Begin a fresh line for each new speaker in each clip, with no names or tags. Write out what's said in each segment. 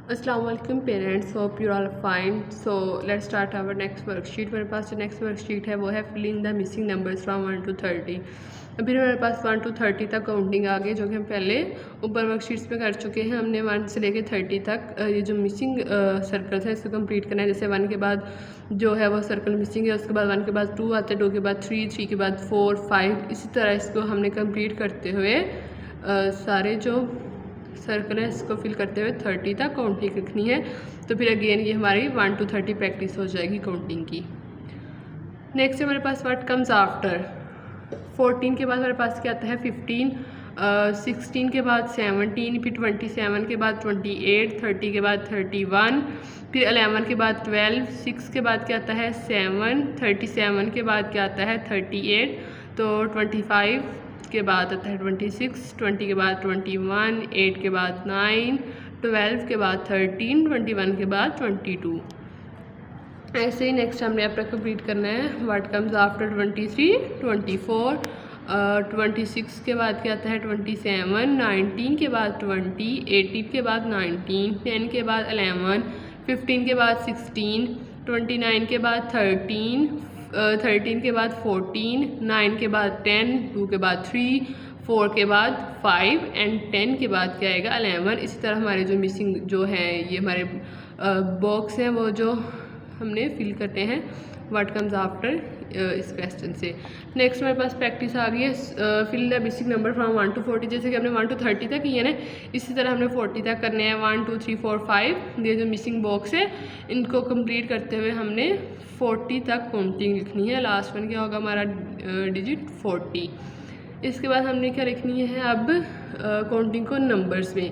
अस्सलाम वालेकुम parents, hope you are fine. So let's start our next worksheet. मेरे पास जो नेक्स्ट वर्कशीट है वो है filling the missing numbers from 1 to 30। अभी मेरे पास 1 to 30 तक काउंटिंग आ गई, जो कि हम पहले ऊपर वर्कशीट्स में कर चुके हैं। हमने 1 से लेके 30 तक ये जो मिसिंग सर्कल्स है इसको कंप्लीट करना है। जैसे 1 के बाद जो है वो सर्कल मिसिंग है, उसके बाद 1 के बाद 2 आते हैं, 2 के बाद 3, 3 के बाद 4, 5, इसी तरह इसको हमने कंप्लीट करते हुए सारे जो सर्कल है इसको फिल करते हुए 30 तक काउंटिंग रखनी है। तो फिर अगेन ये हमारी 1 to 30 प्रैक्टिस हो जाएगी काउंटिंग की। नेक्स्ट है हमारे पास व्हाट कम्स आफ्टर 14 के बाद हमारे पास क्या आता है 15, 16 के बाद 17, फिर 27 के बाद 28, 30 के बाद 31, फिर 11 के बाद 12, 6 के बाद क्या आता है 7, 37 के बाद क्या आता है 38, तो 25 के बाद आता है 26, 20 के बाद 21, 8 के बाद 9, 12 के बाद 13, 21 के बाद 22। ऐसे ही नेक्स्ट हमने अपना कंप्लीट करना है। व्हाट कम्स आफ्टर 23, 24, 26 के बाद क्या आता है 27, 19 के बाद 20, 18 के बाद 19, 10 के बाद 11, 15 के बाद 16, 29 के बाद 13, 13 के बाद 14, 9 के बाद 10, 2 के बाद 3, 4 के बाद 5 एंड 10 के बाद क्या आएगा 11। इसी तरह हमारे जो मिसिंग जो है ये हमारे बॉक्स हैं वो जो हमने फिल करते हैं व्हाट कम्स आफ्टर इस क्वेश्चन से। नेक्स्ट हमारे पास प्रैक्टिस आ गई है fill the missing number from 1 to 40। जैसे कि हमने 1 to 30 तक किए ना, इसी तरह हमने 40 तक करने हैं। 1 2 3 4 5 ये जो मिसिंग बॉक्स है इनको कंप्लीट करते हुए हमने 40 तक काउंटिंग लिखनी है। लास्ट वन क्या होगा हमारा डिजिट 40। इसके बाद हमने क्या लिखनी है अब काउंटिंग को नंबर्स में।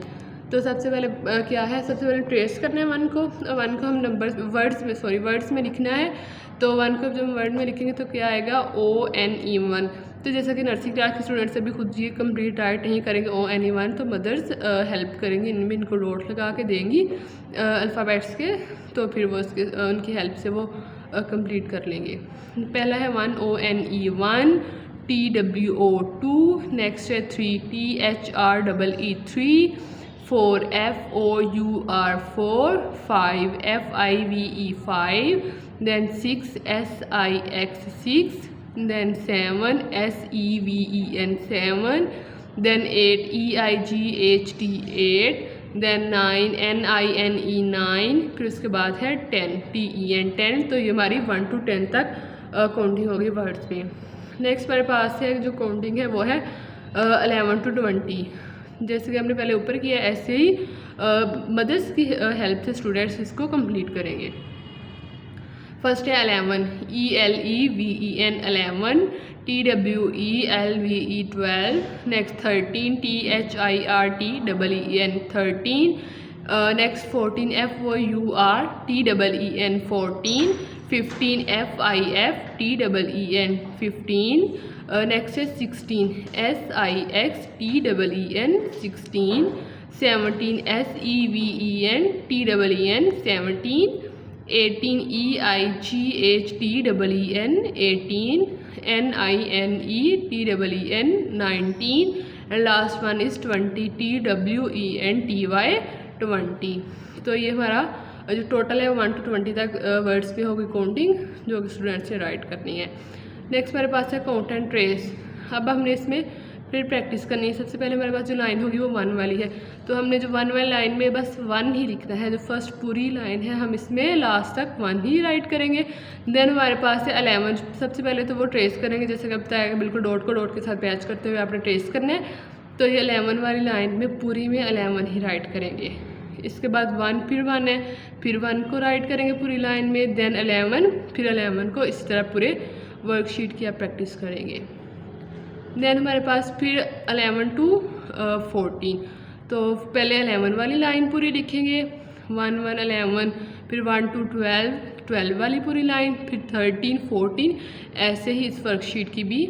तो सबसे पहले क्या है, सबसे पहले ट्रेस करना है 1 को। 1 को हम नंबर्स वर्ड्स में लिखना है। तो 1 को जब वर्ड में लिखेंगे तो क्या आएगा ONE1। तो जैसा कि नर्सरी क्लास के स्टूडेंट्स अभी खुद ये कंप्लीट राइट नहीं करेंगे ONE1, तो मदर्स हेल्प करेंगी, इनमें इनको डॉट लगा के देंगी अल्फ़ाबेट्स के, तो फिर वो उनकी हेल्प से वो कंप्लीट कर लेंगे। पहला है 1 ONE1, TWO2, नेक्स्ट है 3 THREE 3, 4 FOUR 4, 5 FIVE 5, then 6 SIX 6, then 7 SEVEN 7, then 8 EIGHT 8, then 9 NINE 9, फिर उसके बाद है 10 TEN 10। तो ये हमारी 1 to 10 तक काउंटिंग होगी वर्ड्स में। नेक्स्ट हमारे पास है जो काउंटिंग है वो है 11 to 20। जैसे कि हमने पहले ऊपर किया ऐसे ही मदर्स की हेल्प से स्टूडेंट्स इसको कंप्लीट करेंगे। फर्स्ट है 11 ELEVEN 11, TWELVE 12, next 13 THIRTEEN 13, next 14 FOUR TEEN 14, 15 FIF TEEN 15, next है 16 SIX TEEN 16, 17 SEVEN TEEN 17, 18 EIGHT TEEN 18, NINE TEEN 19, and last one is 20 TWENTY 20। तो ये हमारा जो टोटल है 1 to 20 तक वर्ड्स पे होगी काउंटिंग, जो कि स्टूडेंट्स से राइट करनी है। नेक्स्ट हमारे पास है काउंट एंड ट्रेस। अब हमने इसमें फिर प्रैक्टिस करनी है। सबसे पहले हमारे पास जो लाइन होगी वो 1 वाली है, तो हमने जो 1 वाली लाइन में बस 1 ही लिखना है। जो फर्स्ट पूरी लाइन है हम इसमें लास्ट तक 1 ही राइट करेंगे। देन हमारे पास है 11। सबसे पहले तो वो ट्रेस करेंगे, जैसे कि बताया बिल्कुल डॉट को डॉट के साथ मैच करते हुए आपने ट्रेस करना है। तो ये 11 वाली लाइन में पूरी में 11 ही राइट करेंगे। इसके बाद 1 फिर 1 है, फिर 1 को राइट करेंगे पूरी लाइन में, देन 11, फिर 11 को इस तरह पूरे वर्कशीट की आप प्रैक्टिस करेंगे। देन हमारे पास फिर 11 to 14। तो पहले 11 वाली लाइन पूरी लिखेंगे 1 1 11, फिर 1 to 12 12 वाली पूरी लाइन, फिर 13 14, ऐसे ही इस वर्कशीट की भी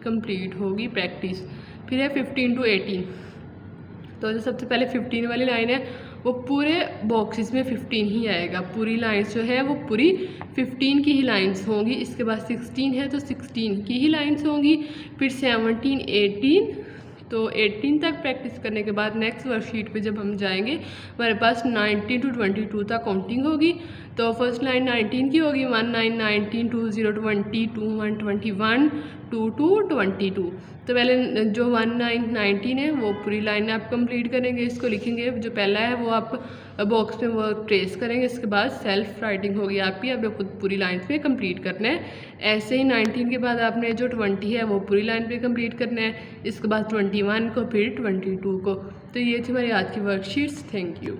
कंप्लीट होगी प्रैक्टिस। फिर है 15 to 18। तो जो सबसे पहले 15 वाली लाइन है वो पूरे बॉक्सेस में 15 ही आएगा। पूरी लाइन्स जो है वो पूरी 15 की ही लाइन्स होंगी। इसके बाद 16 है तो 16 की ही लाइन्स होंगी। फिर 17 18 तो 18 तक प्रैक्टिस करने के बाद नेक्स्ट वर्कशीट पे जब हम जाएंगे हमारे पास 19 टू 22 तक काउंटिंग होगी। तो फर्स्ट लाइन 19 की होगी 19, 19, 20, 20, 21, 21, 22, 22। तो पहले जो 19 है वो पूरी लाइन आप कंप्लीट करेंगे, इसको लिखेंगे। जो पहला है वो आप बॉक्स में वो ट्रेस करेंगे, इसके बाद सेल्फ राइटिंग होगी आपकी, आपने खुद पूरी लाइन पे कंप्लीट करना है। ऐसे ही 19 के बाद आपने जो 20 है वो पूरी लाइन पे कंप्लीट करना है, इसके बाद 21 को, फिर 22 को। तो ये थी हमारी आज की वर्कशीट्स। Thank you.